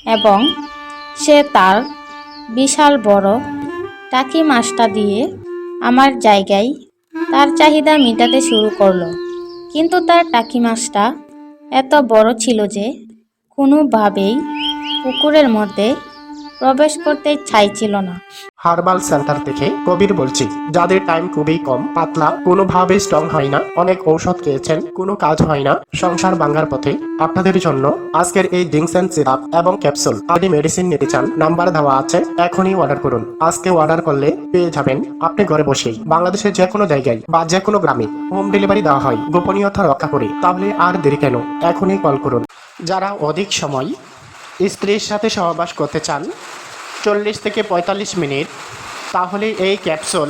এবং সে তার বিশাল বড় টাকি মাছটা দিয়ে আমার জায়গায় তার চাহিদা মেটাতে শুরু করলো। কিন্তু তার টাকি মাছটা এত বড় ছিল যে কোনোভাবেই পুকুরের মধ্যে প্রবেশ করতে চাইছিল না। হার্বাল সেন্টার থেকে কবির বলছি, যাদের টাইম খুবই কম, পাতলা, কোনোভাবে স্ট্রং হয় না, অনেক ঔষধ খেয়েছেন, কোনো কাজ হয় না, সংসার ভাঙার পথে, আপনাদের জন্য আজকের এই ড্রিঙ্কস এন্ড সিরাপ এবং ক্যাপসুল। আপনি মেডিসিন নিতে চান, নাম্বার দেওয়া আছে, এখনই অর্ডার করুন। আজকে অর্ডার করলে পেয়ে যাবেন আপনি ঘরে বসেই। বাংলাদেশের যে কোনো জায়গায় বা যে কোনো গ্রামে হোম ডেলিভারি দেওয়া হয় গোপনীয়তা রক্ষা করে। তাহলে আর দেরি কেন, এখনই কল করুন। যারা অধিক সময় স্ত্রীর সাথে সহবাস করতে চান, 40 থেকে 45 মিনিট, তাহলে এই ক্যাপসুল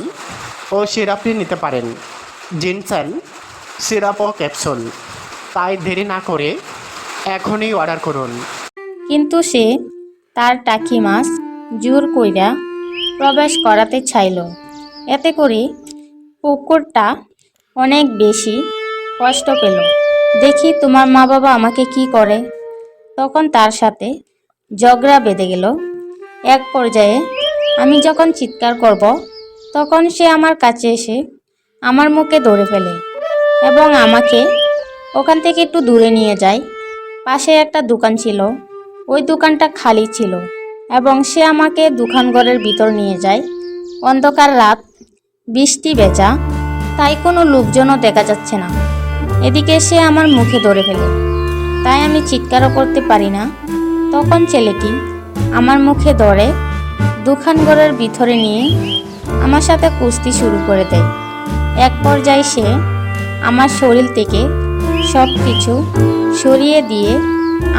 ও সিরাপটি নিতে পারেন। জিনসেন সিরাপ ও ক্যাপসুল। তাই দেরি না করে এখনই অর্ডার করুন। কিন্তু সে তার টাকি মাছ জোর কইরা প্রবেশ করাতে চাইল। এতে করে পুকুরটা অনেক বেশি কষ্ট পেল। দেখি তোমার মা বাবা আমাকে কি করে। তখন তার সাথে ঝগড়া বেঁধে গেল। এক পর্যায়ে আমি যখন চিৎকার করব, তখন সে আমার কাছে এসে আমার মুখে ধরে ফেলে এবং আমাকে ওখান থেকে একটু দূরে নিয়ে যায়। পাশে একটা দোকান ছিল, ওই দোকানটা খালি ছিল এবং সে আমাকে দোকানঘরের ভিতর নিয়ে যায়। অন্ধকার রাত, বৃষ্টি ভেজা, তাই কোনো লোকজনও দেখা যাচ্ছে না। এদিকে সে আমার মুখে ধরে ফেলে, তাই আমি চিৎকারও করতে পারি না। তখন ছেলেটি আমার মুখে ধরে দোকানঘরের ভিতরে নিয়ে আমার সাথে কুস্তি শুরু করে দেয়। এক পর্যায়ে সে আমার শরীর থেকে সব কিছু সরিয়ে দিয়ে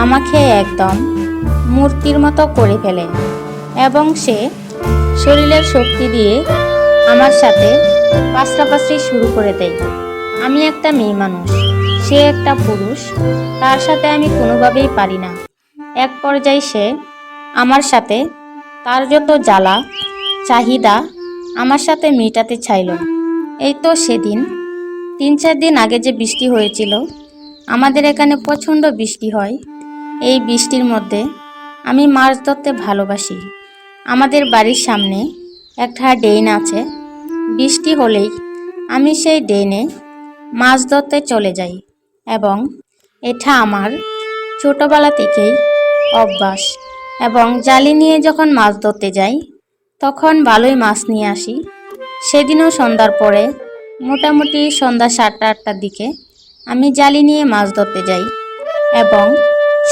আমাকে একদম মূর্তির মতো করে ফেলে এবং সে শরীরের শক্তি দিয়ে আমার সাথে পাশাপাশি শুরু করে দেয়। আমি একটা মেয়ে মানুষ, সে একটা পুরুষ, তার সাথে আমি কোনোভাবেই পারি না। এক পর্যায়ে সে আমার সাথে তার যত জ্বালা চাহিদা আমার সাথে মেটাতে চাইল। এই তো সেদিন 3-4 দিন আগে যে বৃষ্টি হয়েছিল, আমাদের এখানে প্রচণ্ড বৃষ্টি হয়। এই বৃষ্টির মধ্যে আমি মাছ ধরতে ভালোবাসি। আমাদের বাড়ির সামনে একটা ড্রেন আছে। বৃষ্টি হলেই আমি সেই ড্রেনে মাছ ধরতে চলে যাই এবং এটা আমার ছোটবেলা থেকেই অভ্যাস। এবং জালি নিয়ে যখন মাছ ধরতে যাই, তখন ভালোই মাছ নিয়ে আসি। সেদিনও সন্ধ্যার পরে, মোটামুটি সন্ধ্যা 7টা-8টার দিকে আমি জালি নিয়ে মাছ ধরতে যাই এবং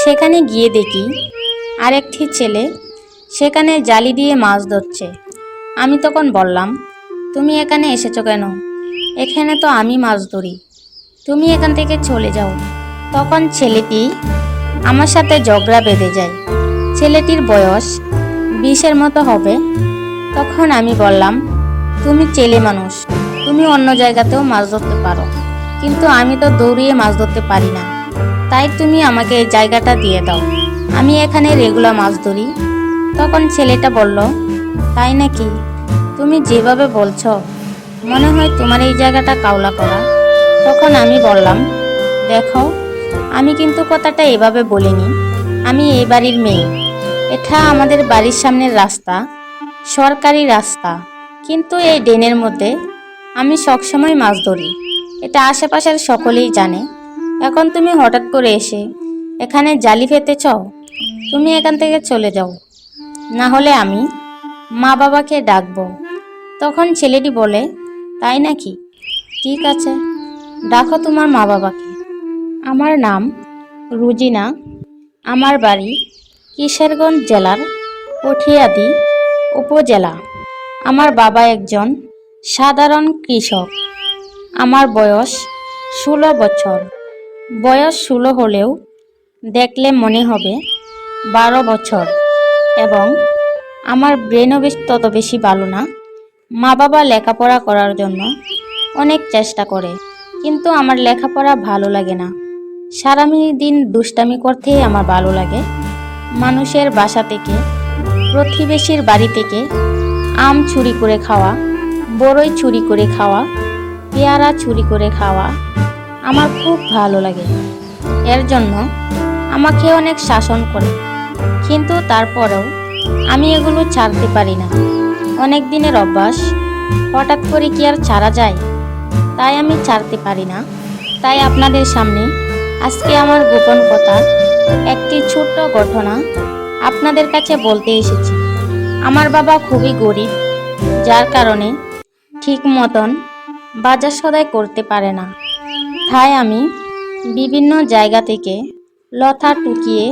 সেখানে গিয়ে দেখি আরেকটি ছেলে সেখানে জালি দিয়ে মাছ ধরছে। আমি তখন বললাম, তুমি এখানে এসেছো কেন? এখানে তো আমি মাছ ধরি, তুমি এখান থেকে চলে যাও। তখন ছেলেটি আমার সাথে ঝগড়া বেঁধে যায়। ছেলেটির বয়স 20-এর মতো হবে। তখন আমি বললাম, তুমি ছেলে মানুষ, তুমি অন্য জায়গাতেও মাছ ধরতে পারো, কিন্তু আমি তো দৌড়িয়ে মাছ ধরতে পারি না। তাই তুমি আমাকে এই জায়গাটা দিয়ে দাও, আমি এখানে রেগুলার মাছ ধরি। তখন ছেলেটা বলল, তাই নাকি? তুমি যেভাবে বলছো মনে হয় তোমার এই জায়গাটা কাউলা করা। তখন আমি বললাম, দেখো, আমি কিন্তু কথাটা এভাবে বলিনি। আমি এই বাড়ির মেয়ে। এটা আমাদের বাড়ির সামনের রাস্তা, সরকারি রাস্তা, কিন্তু এই ড্রেনের মধ্যে আমি সবসময় মাছ ধরি, এটা আশেপাশের সকলেই জানে। এখন তুমি হঠাৎ করে এসে এখানে জালি ফেলতেছ, তুমি এখান থেকে চলে যাও, না হলে আমি মা বাবাকে ডাকবো। তখন ছেলেটি বলে, তাই নাকি? ঠিক আছে, ডাকো তোমার মা বাবাকে। আমার নাম রুজিনা, আমার বাড়ি কিশোরগঞ্জ জেলার কঠিয়াদি উপজেলা। আমার বাবা একজন সাধারণ কৃষক। আমার বয়স 16 বছর। বয়স 16 হলেও দেখলে মনে হবে 12 বছর এবং আমার ব্রেনও তত বেশি ভালো না। মা বাবা লেখাপড়া করার জন্য অনেক চেষ্টা করে, কিন্তু আমার লেখাপড়া ভালো লাগে না। সারাদিন দুষ্টামি করতেই আমার ভালো লাগে। মানুষের বাসা থেকে, প্রতিবেশীর বাড়ি থেকে আম চুরি করে খাওয়া, বড়ই চুরি করে খাওয়া, পেয়ারা চুরি করে খাওয়া আমার খুব ভালো লাগে। এর জন্য আমাকে অনেক শাসন করে। কিন্তু তারপরেও আমি এগুলো ছাড়তে পারি না। অনেক দিনের অভ্যাস, হঠাৎ করে কি আর ছাড়া যায়? তাই আমি ছাড়তে পারি না। তাই আপনাদের সামনে আজকে আমার গোপন কথা, একটি ছোট্ট ঘটনা আপনাদের কাছে বলতে এসেছি। আমার বাবা খুবই গরিব, যার কারণে ঠিক মতন বাজার সদাই করতে পারে না। তাই আমি বিভিন্ন জায়গা থেকে লতা টুকিয়ে,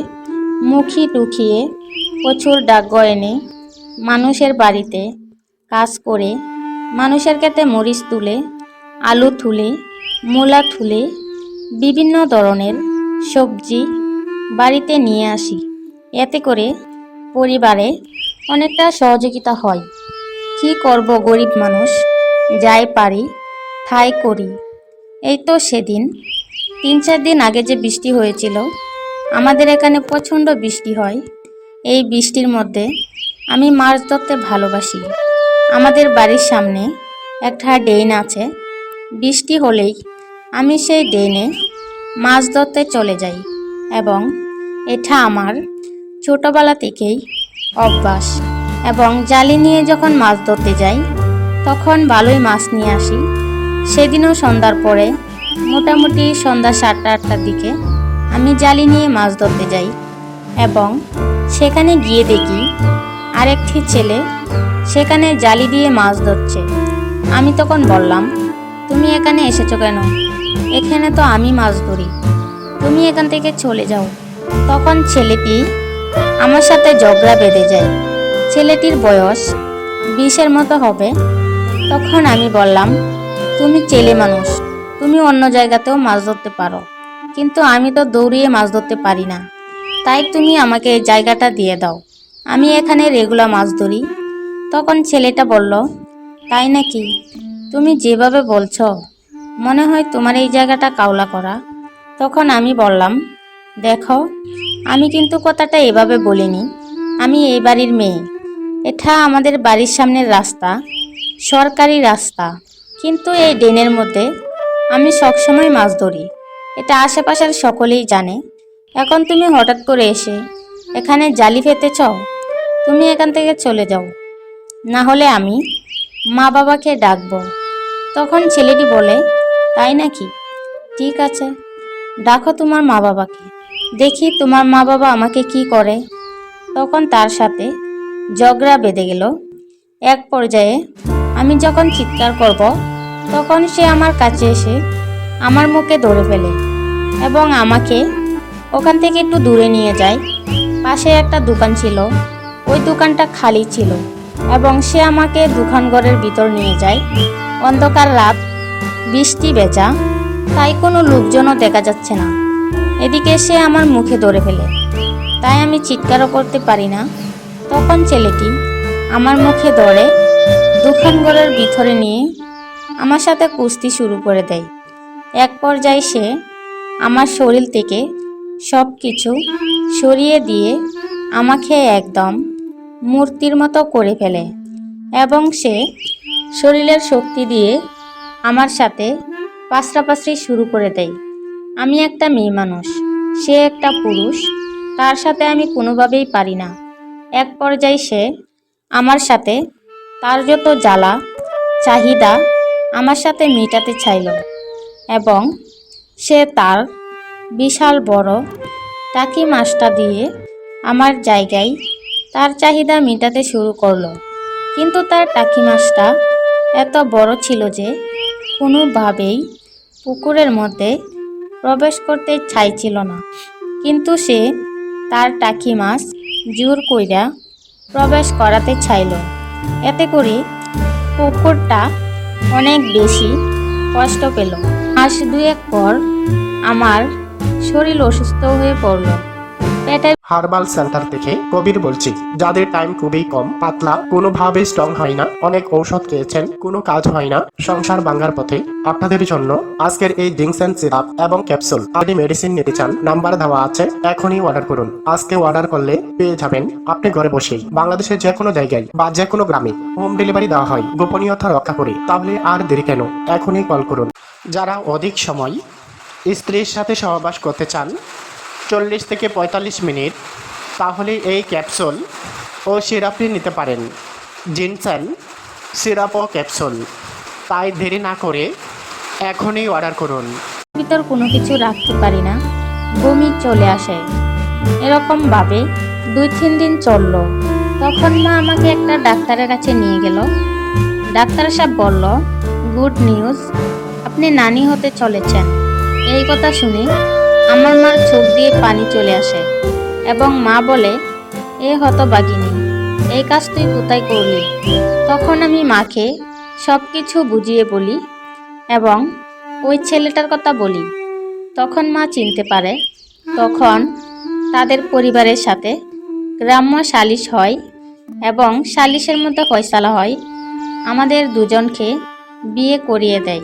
মুখি টুকিয়ে, প্রচুর ডাগ্য এনে মানুষের বাড়িতে কাজ করে, মানুষের ক্ষেতে মরিচ তুলে, আলু তুলে, মূলা তুলে, বিভিন্ন ধরনের সবজি বাড়িতে নিয়ে আসি। এতে করে পরিবারে অনেকটা সহযোগিতা হয়। কি করব, গরিব মানুষ, যাই পারি তাই করি। এই তো সেদিন 3-4 দিন আগে যে বৃষ্টি হয়েছিল, আমাদের এখানে প্রচণ্ড বৃষ্টি হয়। এই বৃষ্টির মধ্যে আমি মাছ ধরতে ভালোবাসি। আমাদের বাড়ির সামনে একটা ড্রেন আছে। বৃষ্টি হলেই আমি সেই ড্রেনে মাছ ধরতে চলে যাই এবং এটা আমার ছোটবেলা থেকেই অভ্যাস। এবং জালি নিয়ে যখন মাছ ধরতে যাই তখন ভালোই মাছ নিয়ে আসি। সেদিনও সন্ধ্যার পরে, মোটামুটি সন্ধ্যা 7টা-8টার দিকে আমি জালি নিয়ে মাছ ধরতে যাই এবং সেখানে গিয়ে দেখি আরেকটি ছেলে সেখানে জালি দিয়ে মাছ ধরছে। আমি তখন বললাম, তুমি এখানে এসেছো কেন? এখানে তো আমি মাছ ধরি, তুমি এখান থেকে চলে যাও। তখন ছেলেটি আমার সাথে ঝগড়া বেঁধে যায়। ছেলেটির বয়স 20-এর মতো হবে। তখন আমি বললাম, তুমি ছেলে মানুষ, তুমি অন্য জায়গাতেও মাছ ধরতে পারো, কিন্তু আমি তো দৌড়িয়ে মাছ ধরতে পারি না। তাই তুমি আমাকে এই জায়গাটা দিয়ে দাও, আমি এখানে রেগুলার মাছ ধরি। তখন ছেলেটা বলল, তাই নাকি? তুমি যেভাবে বলছো মনে হয় তোমার এই জায়গাটা কাউলা করা। তখন আমি বললাম, দেখো, আমি কিন্তু কথাটা এভাবে বলিনি। আমি এই বাড়ির মেয়ে। এটা আমাদের বাড়ির সামনের রাস্তা, সরকারি রাস্তা, কিন্তু এই ড্রেনের মধ্যে আমি সবসময় মাছ ধরি। এটা আশেপাশের সকলেই জানে। এখন তুমি হঠাৎ করে এসে এখানে জালি পেতেছ, তুমি এখান থেকে চলে যাও, না হলে আমি মা বাবাকে ডাকবো। তখন ছেলেটি বলে, তাই নাকি? ঠিক আছে, ডাকো তোমার মা বাবাকে, দেখি তোমার মা বাবা আমাকে কি করে। তখন তার সাথে ঝগড়া বেঁধে গেল। এক পর্যায়ে আমি যখন চিৎকার করব তখন সে আমার কাছে এসে আমার মুখে ধরে ফেলে এবং আমাকে ওখান থেকে একটু দূরে নিয়ে যায়। পাশে একটা দোকান ছিল, ওই দোকানটা খালি ছিল এবং সে আমাকে দোকানঘরের ভিতর নিয়ে যায়। অন্ধকার রাত, বৃষ্টি ভেজা, তাই কোনো লোকজনও দেখা যাচ্ছে না। এদিকে সে আমার মুখে ধরে ফেলে, তাই আমি চিৎকারও করতে পারি না। তখন ছেলেটি আমার মুখে ধরে দোকানঘরের ভিতরে নিয়ে আমার সাথে কুস্তি শুরু করে দেয়। এক পর্যায়ে সে আমার শরীর থেকে সব কিছু সরিয়ে দিয়ে আমাকে একদম মূর্তির মতো করে ফেলে এবং সে শরীরের শক্তি দিয়ে আমার সাথে পাশাপাশি শুরু করে দেয়। আমি একটা মেয়ে মানুষ, সে একটা পুরুষ, তার সাথে আমি কোনোভাবেই পারি না। এক পর্যায়ে সে আমার সাথে তার যত জ্বালা চাহিদা আমার সাথে মেটাতে চাইল এবং সে তার বিশাল বড় টাকি মাছটা দিয়ে আমার জায়গায় তার চাহিদা মেটাতে শুরু করলো। কিন্তু তার টাকি মাছটা এত বড় ছিল যে কোনোভাবেই পুকুরের মধ্যে প্রবেশ করতে চাইছিল না। কিন্তু সে তার টাকি মাছ জোর কইরা প্রবেশ করাতে চাইল। এতে করে পুকুরটা অনেক বেশি কষ্ট পেল। মাস 2-1 পর আমার শরীর অসুস্থ হয়ে পড়ল। পেটে হার্বাল সেন্টার থেকে কবির বলছি। যাদের টাইম খুবই কম, পাতলা, কোনোভাবে স্ট্রং হয় না, অনেক ঔষধ খেয়েছেন, কোনো কাজ হয় না, সংসার ভাঙার পথে, আপনাদের জন্য আজকের এই ড্রিঙ্কস এন্ড সিরাপ এবং ক্যাপসুল। আপনি মেডিসিন নিতে চান, নাম্বার দেওয়া আছে, এখনই অর্ডার করুন। আজকে অর্ডার করলে পেয়ে যাবেন আপনি ঘরে বসেই। বাংলাদেশের যে কোনো জায়গায় বা যে কোনো গ্রামে হোম ডেলিভারি দেওয়া হয়, গোপনীয়তা রক্ষা করে। তাহলে আর দেরি কেন, এখনই কল করুন। যারা অধিক সময় স্ত্রীর সাথে সহবাস করতে চান, 40 থেকে 45 মিনিট তাহলে এই ক্যাপসুল ও সিরাপটি নিতে পারেন। জিনসেন সিরাপ ও ক্যাপসুল। তাই দেরি না করে এখনই অর্ডার করুন। ভিতর কোনো কিছু রাখতে পারি না, বমি চলে আসে। এরকম ভাবে 2-3 দিন চললো। তখন মা আমাকে একটা ডাক্তারের কাছে নিয়ে গেল। ডাক্তার সাহেব বলল, গুড নিউজ, আপনি নানি হতে চলেছেন। এই কথা শুনে আমার মার চোখ দিয়ে পানি চলে আসে এবং মা বলে, এ হতভাগিনী, এই কাজ তুই কোথায় করলি? তখন আমি মাকে সব কিছু বুঝিয়ে বলি এবং ওই ছেলেটার কথা বলি। তখন মা চিনতে পারে। তখন তাদের পরিবারের সাথে গ্রাম্য সালিশ হয় এবং সালিশের মধ্যে ফয়সালা হয় আমাদের দুজনকে বিয়ে করিয়ে দেয়।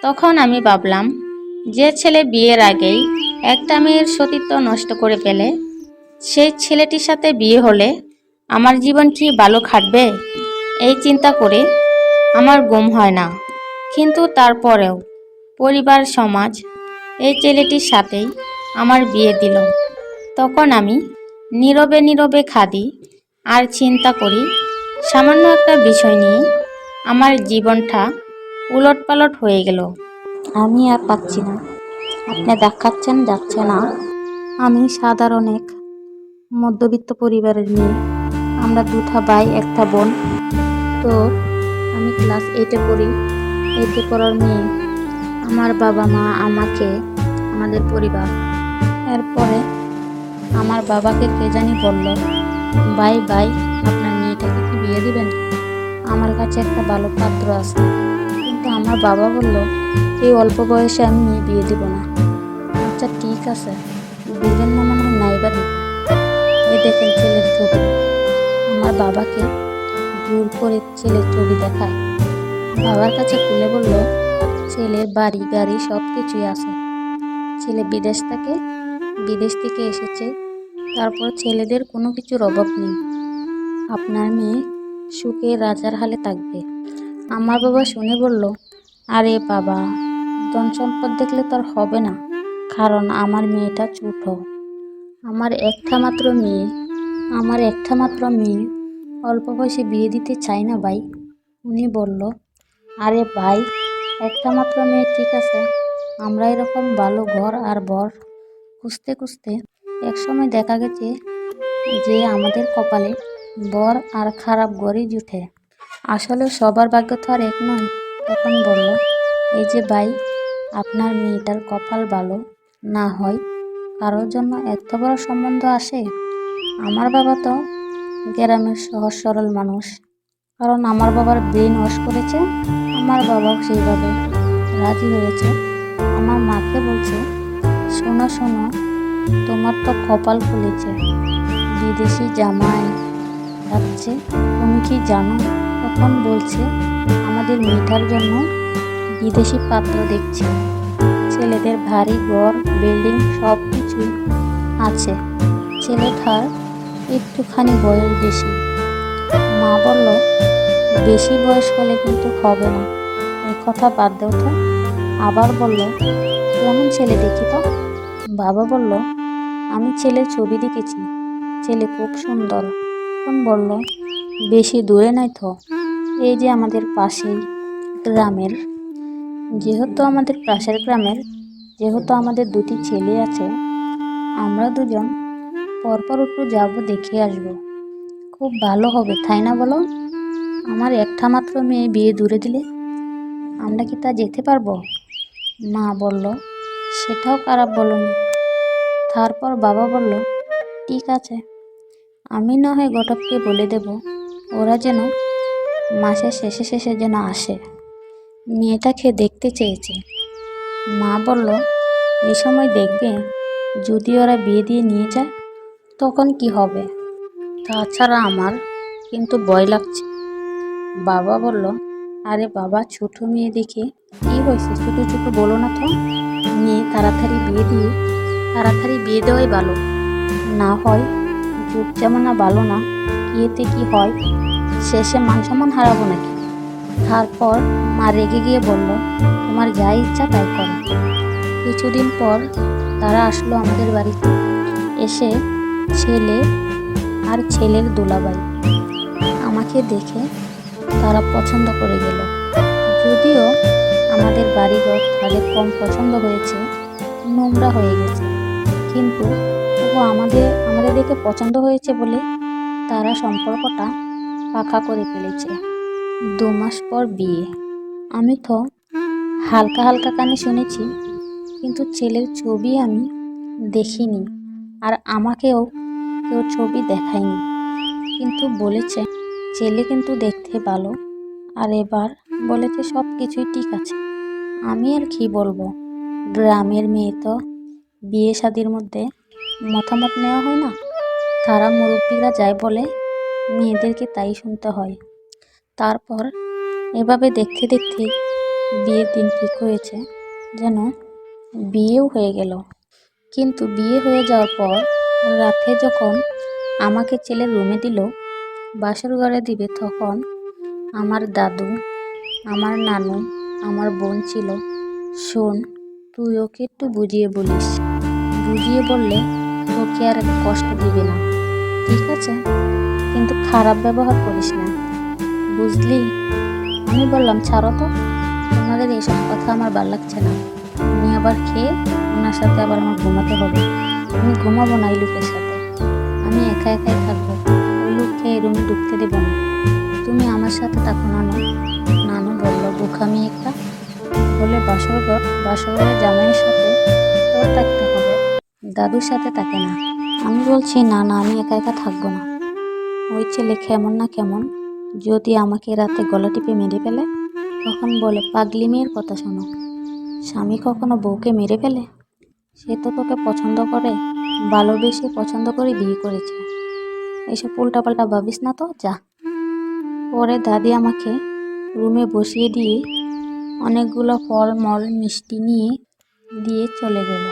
তখন আমি ভাবলাম, যে ছেলে বিয়ের আগেই একটা মেয়ের সতীত্ব নষ্ট করে ফেলে, সেই ছেলেটির সাথে বিয়ে হলে আমার জীবন কি ভালো কাটবে? এই চিন্তা করে আমার ঘুম হয় না। কিন্তু তারপরেও পরিবার সমাজ এই ছেলেটির সাথেই আমার বিয়ে দিল। তখন আমি নীরবে নীরবে কাঁদি আর চিন্তা করি, সামান্য একটা বিষয় নিয়ে আমার জীবনটা উলটপালট হয়ে গেল। আমি আর পাচ্ছি না, আপনি দেখাচ্ছেন যাচ্ছে না। আমি সাধারণ এক মধ্যবিত্ত পরিবারের মেয়ে। আমরা 2টা ভাই, একটা বোন। তো আমি ক্লাস 8-এ পড়ি। 8-এ পড়ার মেয়ে। আমার বাবা মা, আমাকে, আমাদের পরিবার। এরপরে আমার বাবাকে কে জানি বলল, ভাই আপনার মেয়েটাকে কি বিয়ে দিবেন? আমার কাছে একটা ভালো পাত্র আছে। কিন্তু আমার বাবা বলল, এই অল্প বয়সে আমি মেয়ে বিয়ে দিব না। আচ্ছা ঠিক আছে, দিবেন না মনে হয় নাইবা দিব। এই দেখেন ছেলের ছবি। আমার বাবাকে জোর করে ছেলের ছবি দেখায়। বাবার কাছে খুলে বলল, ছেলে বাড়ি গাড়ি সব কিছুই আছে। ছেলে বিদেশ থেকে এসেছে। তারপর ছেলেদের কোনো কিছুর অভাব নেই। আপনার মেয়ে সুখে রাজার হালে থাকবে। আমার বাবা শুনে বলল, আরে বাবা, ধন সম্পদ দেখলে তো আর হবে না, কারণ আমার মেয়েটা ছোট। আমার একটা মাত্র মেয়ে অল্প বয়সে বিয়ে দিতে চাই না ভাই। উনি বলল, আরে ভাই, একটা মাত্র মেয়ে ঠিক আছে, আমরা এরকম ভালো ঘর আর বর খুঁজতে খুঁজতে একসময় দেখা গেছে যে আমাদের কপালে বর আর খারাপ ঘরই জুটে। আসলে সবার ভাগ্য তো আর এক নয়। তখন বলল, এই যে ভাই, আপনার মেয়েটার কপাল ভালো না হয় কারোর জন্য এত বড় সম্বন্ধ আসে। আমার বাবা তো গ্রামের সহজ সরল মানুষ, কারণ আমার বাবার ব্রেন ওয়াশ করেছে। আমার বাবাও সেইভাবে রাজি হয়েছে। আমার মাকে বলছে, শোনো শোনো, তোমার তো কপাল খুলেছে, বিদেশি জামাই যাচ্ছে, তুমি কি জানো? তখন বলছে, আমাদের মেয়েটার জন্য বিদেশি পাত্র দেখছে। ছেলেদের ভারী ঘর বিল্ডিং সব কিছুই আছে, ছেলেটার একটুখানি বয়স বেশি। মা বলল, বেশি বয়স হলে কিন্তু হবে না, এই কথা বাদ দাও তো। আবার বলল, কেমন ছেলে দেখি তো? বাবা বলল, আমি ছেলের ছবি দেখেছি, ছেলে খুব সুন্দর। তখন বলল, বেশি দূরে নাই তো, এই যে আমাদের পাশেই গ্রামের। যেহেতু আমাদের 2টি ছেলে আছে, আমরা দুজন পরপর একটু যাবো, দেখে আসবো। খুব ভালো হবে, তাই না বলো? আমার একটা মাত্র মেয়ে বিয়ে দূরে দিলে আমরা কি তা যেতে পারবো? মা বলল, সেটাও খারাপ বলনি। তারপর বাবা বলল, ঠিক আছে, আমি না হয় ঘটককে বলে দেব, ওরা যেন মাসের শেষে যেন আসে। মেয়েটাকে দেখতে চেয়েছে। মা বলল, এই সময় দেখবে, যদি ওরা বিয়ে দিয়ে নিয়ে যায় তখন কি হবে? তাছাড়া আমার কিন্তু ভয় লাগছে। বাবা বলল, আরে বাবা, ছোট মেয়ে দেখে কি হয়েছে? ছোট বলো না তো। মেয়ে তাড়াতাড়ি বিয়ে দেওয়াই ভালো। না হয় যুগ যেমন ভালো না, বিয়েতে কি হয়, শেষে মান সম্মান হারাবো নাকি? তারপর মা রেগে গিয়ে বলল, তোমার যা ইচ্ছা তাই করো। কিছুদিন পর তারা আসলো আমাদের বাড়িতে। এসে ছেলে আর ছেলের দুলাভাই। আমাকে দেখে তারা পছন্দ করে গেল। যদিও আমাদের বাড়িঘর তাদের কম পছন্দ হয়েছে, নোংরা হয়ে গেছে, কিন্তু তবু আমাদের দেখে পছন্দ হয়েছে বলে তারা সম্পর্কটা পাকা করে ফেলেছে। 2 মাস পর বিয়ে। আমি তো হালকা হালকা কানে শুনেছি, কিন্তু ছেলের ছবি আমি দেখিনি, আর আমাকেও কেউ ছবি দেখায়নি। কিন্তু বলেছে ছেলে কিন্তু দেখতে ভালো, আর এবার বলেছে সব কিছুই ঠিক আছে। আমি আর কি বলবো, গ্রামের মেয়ে তো বিয়ে শাদির মধ্যে মতামত নেওয়া হয় না। তারা মুরব্বীরা যায় বলে মেয়েদেরকে তাই শুনতে হয়। তারপর এভাবে দেখতে দেখতে বিয়ের দিন ঠিক হয়েছে, যেন বিয়েও হয়ে গেল। কিন্তু বিয়ে হয়ে যাওয়ার পর রাতে যখন আমাকে ছেলের রুমে দিল, বাসর ঘরে দিবে, তখন আমার দাদু, আমার নানু, আমার বোন ছিল। শোন, তুই ওকে একটু বুঝিয়ে বলিস, বুঝিয়ে বললে তোকে আর কষ্ট দিবে না, ঠিক আছে? কিন্তু খারাপ ব্যবহার করিস না, বুঝলি? আমি বললাম ছাড়ো তো, তোমাদের এইসব কথা আমার ভালো লাগছে না। আমি আবার খেয়ে ওনার সাথে আবার আমার ঘুমাতে হবে। আমি ঘুমাবো না এই লোকের সাথে, আমি একা একাই থাকবো। ওই লোককে এই রুমে ঢুকতে দেবো না, তুমি আমার সাথে থাকো। নানু নানু বললো বোকামি একটা, বলে বাসর ঘরে জামাইয়ের সাথে তোর থাকতে হবে, দাদুর সাথে থাকে না। আমি বলছি না না, আমি একা একা থাকবো না। ওই ছেলে কেমন না কেমন, যদি আমাকে রাতে গলা টিপে মেরে ফেলে, তখন বলে পাগলি মেয়ের কথা শোনো। স্বামী কখনো বউকে মেরে ফেলে? সে তো তোকে পছন্দ করে, ভালোবেসে পছন্দ করে বিয়ে করেছে। এসব উল্টাপাল্টা ভাবিস না তো, যা। পরে দাদি আমাকে রুমে বসিয়ে দিয়ে অনেকগুলো ফল মল মিষ্টি নিয়ে দিয়ে চলে গেল।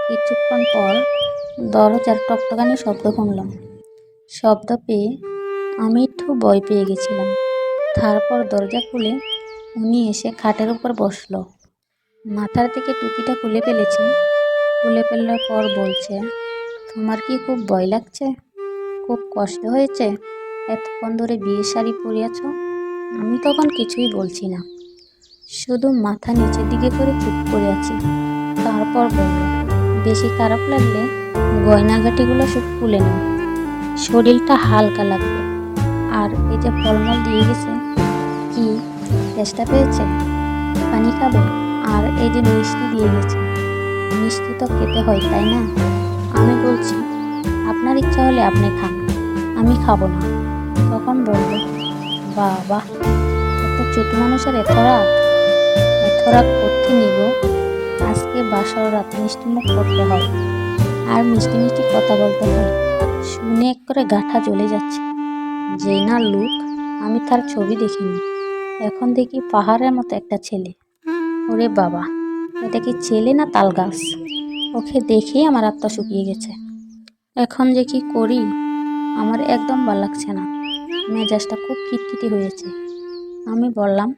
কিছুক্ষণ পর দরজার টকটকানি শব্দ শুনলাম। শব্দ পেয়ে আমি একটু ভয় পেয়ে গেছিলাম। তারপর দরজা খুলে উনি এসে খাটের উপর বসলো। মাথার থেকে টুপিটা খুলে ফেলেছে। খুলে ফেলার পর বলছে, তোমার কি খুব ভয় লাগছে? খুব কষ্ট হয়েছে এতক্ষণ ধরে বিয়ের শাড়ি পরে আছো? আমি তখন কিছুই বলছি না, শুধু মাথা নিচের দিকে করে চুপ করে আছি। তারপর বলল, বেশি খারাপ লাগলে গয়নাগাটিগুলো সব খুলে নাও, শরীরটা হালকা লাগবে। আর এই যে ফলমল দিয়ে গেছে, কি চেষ্টা পেয়েছে? পানি খাবে? আর এই যে মিষ্টি দিয়ে গেছে, মিষ্টি তো খেতে হয় তাই না? আমি বলছি আপনার ইচ্ছা হলে আপনি খান, আমি খাবো না। তখন বলল, বাবা, এত ছোট মানুষের এত রাগ করতে নিব। আজকে বাসর রাত মিষ্টি মুখ করতে হয়, আর মিষ্টি মিষ্টি কথা বলতে হয়। শুনে এক করে গাঁঠা জ্বলে যাচ্ছে। যে না লুক, আমি তার ছবি দেখিনি, এখন দেখি পাহাড়ের মতো একটা ছেলে। ওরে বাবা, এটা কি ছেলে না তাল গাছ? ওকে দেখেই আমার আত্মা শুকিয়ে গেছে। এখন যে কি করি, আমার একদম ভালো লাগছে না, মেজাজটা খুব খিটখিটি হয়েছে। আমি বললাম,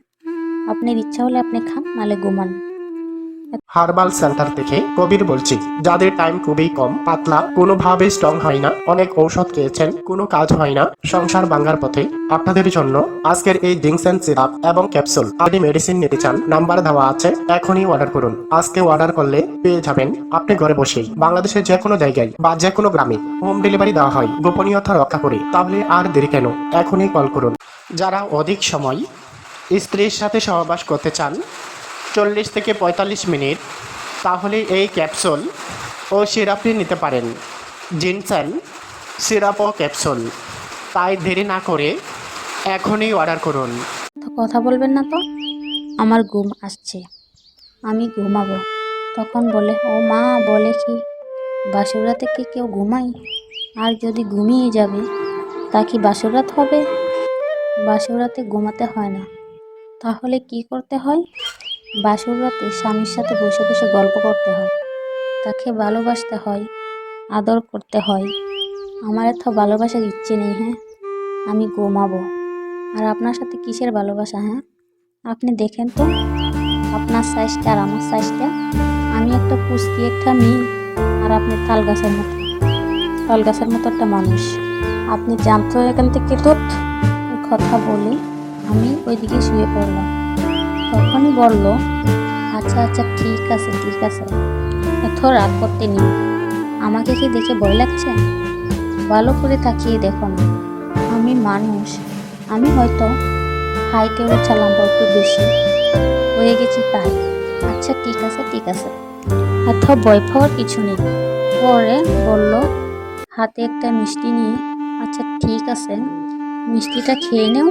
আপনার ইচ্ছা হলে আপনি খান, নালে ঘুমান। হার্বাল সেন্টার থেকে কবির বলছি, যাদের টাইম খুবই কম, পাতলা, কোনোভাবে স্ট্রং হয় না, অনেক ঔষধ খেয়েছেন, কোনো কাজ হয় না, সংসার ভাঙার পথে, আপনাদের জন্য আজকের এই ডিংসেন সিরাপ এবং ক্যাপসুল। আপনি মেডিসিন নিতে চান, নাম্বার দেওয়া আছে, এখনই অর্ডার করুন। আজকে অর্ডার করলে পেয়ে যাবেন আপনি ঘরে বসেই। বাংলাদেশের যে কোনো জায়গায় বা যে কোনো গ্রামে হোম ডেলিভারি দেওয়া হয়, গোপনীয়তা রক্ষা করে। তাহলে আর দেরি কেন, এখনই কল করুন। যারা অধিক সময় স্ত্রীর সাথে সহবাস করতে চান, 40 থেকে 45 মিনিট, তাহলে এই ক্যাপসুল ও সিরাপটি নিতে পারেন। জিনসেন সিরাপ ও ক্যাপসুল। তাই দেরি না করে এখনই অর্ডার করুন। তো কথা বলবেন না তো, আমার ঘুম আসছে, আমি ঘুমাবো। তখন বলে, ও মা, বলে কি বাসুরাতে কি কেউ ঘুমায়? আর যদি ঘুমিয়ে যাবে, তা কি বাসুরাত হবে? বাসুরাতে ঘুমাতে হয় না, তাহলে কি করতে হয়? বাসুরাতে স্বামীর সাথে বসে বসে গল্প করতে হয়, তাকে ভালোবাসতে হয়, আদর করতে হয়। আমার এত ভালোবাসার ইচ্ছে নেই। হ্যাঁ, আমি ঘুমাবো। আর আপনার সাথে কিসের ভালোবাসা? হ্যাঁ, আপনি দেখেন তো আপনার সাইজটা আর আমার সাইজটা। আমি একটা পুচকি একটা মেয়ে, আর আপনি তাল গাছের মতো একটা মানুষ। আপনি যান তো এখান থেকে দূর। এই কথা বলে আমি ওইদিকে শুয়ে পড়লাম। তখনই বলল, আচ্ছা আচ্ছা ঠিক আছে ঠিক আছে, এত রাগ করতে নেই। আমাকে কি দেখে ভয় লাগছে? ভালো করে তাকিয়ে দেখো না, আমি মানুষ। আমি হয়তো হাইটে উঁচা লম্বা একটু বেশি হয়ে গেছি তাই। আচ্ছা ঠিক আছে ঠিক আছে, এত ভয় পাওয়ার কিছু নেই। পরে বলল, হাতে একটা মিষ্টি নিয়ে, আচ্ছা ঠিক আছে, মিষ্টিটা খেয়ে নাও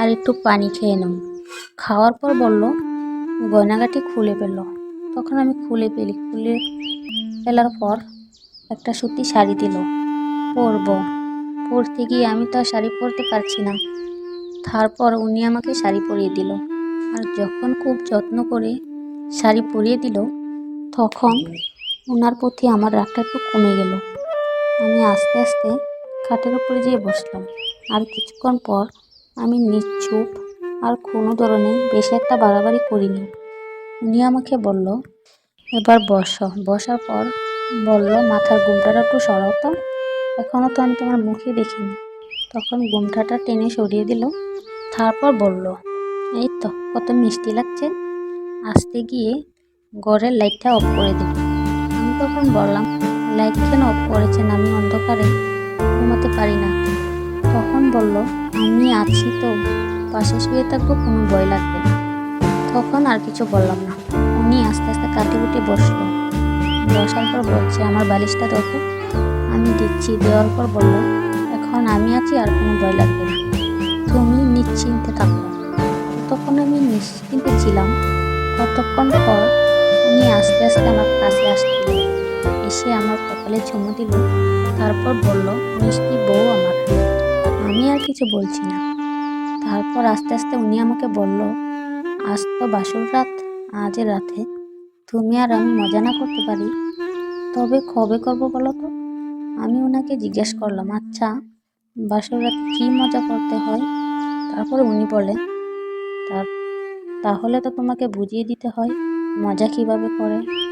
আর একটু পানি খেয়ে নাও। খাওয়ার পর বলল, গয়নাগাটি খুলে ফেলল। তখন আমি খুলে ফেলার পর একটা সুতি শাড়ি দিল, পরবো। পরতে গিয়ে আমি তো আর শাড়ি পরতে পারছি না। তারপর উনি আমাকে শাড়ি পরিয়ে দিল। আর যখন খুব যত্ন করে শাড়ি পরিয়ে দিল, তখন ওনার প্রতি আমার রাগটা একটু কমে গেল। আমি আস্তে আস্তে খাটের উপরে যেয়ে বসলাম। আর কিছুক্ষণ পর আমি নিশ্চুপ আর কোনো ধরনের বেশি একটা বাড়াবাড়ি করিনি। উনি আমাকে বলল, এবার বসো। বসার পর বলল, মাথার ঘোমটাটা একটু সরাও তো, এখনও তো আমি তোমার মুখে দেখিনি। তখন ঘোমটাটা টেনে সরিয়ে দিল। তারপর বলল, এই তো কত মিষ্টি লাগছে, আসতে গিয়ে ঘরের লাইটটা অফ করে দিল। আমি তখন বললাম, লাইট কেন অফ করেছেন? আমি অন্ধকারে ঘুমাতে পারি না। তখন বলল, আমি আছি তো, পাশে শুয়ে থাকবো, কোনো ভয় লাগবে না। তখন আর কিছু বললাম না। উনি আস্তে আস্তে কাটে উঠে বসলো। বসার পর বলছে, আমার বালিশটা দেখো। আমি দিচ্ছি। দেওয়ার পর বলল, এখন আমি আছি, আর কোনো ভয় লাগবে না, তুমি নিশ্চিন্তে থাকো। তখন আমি নিশ্চিন্তে ছিলাম। কতক্ষণ পর উনি আস্তে আস্তে আমার কাছে আসছিল, এসে আমার কপালে চুমু দিল। তারপর বলল, মিষ্টি বউ আমার। আমি আর কিছু বলছি না। তারপর আস্তে আস্তে উনি আমাকে বলল, আজ তো বাসর রাত, আজ রাতে তুমি আর আমি মজা না করতে পারি, তবে কবে করবো বলো তো? আমি ওনাকে জিজ্ঞেস করলাম, আচ্ছা বাসর রাতে কী মজা করতে হয়? তারপরে উনি বলেন, তাহলে তো তোমাকে বুঝিয়ে দিতে হয় মজা কিভাবে করে।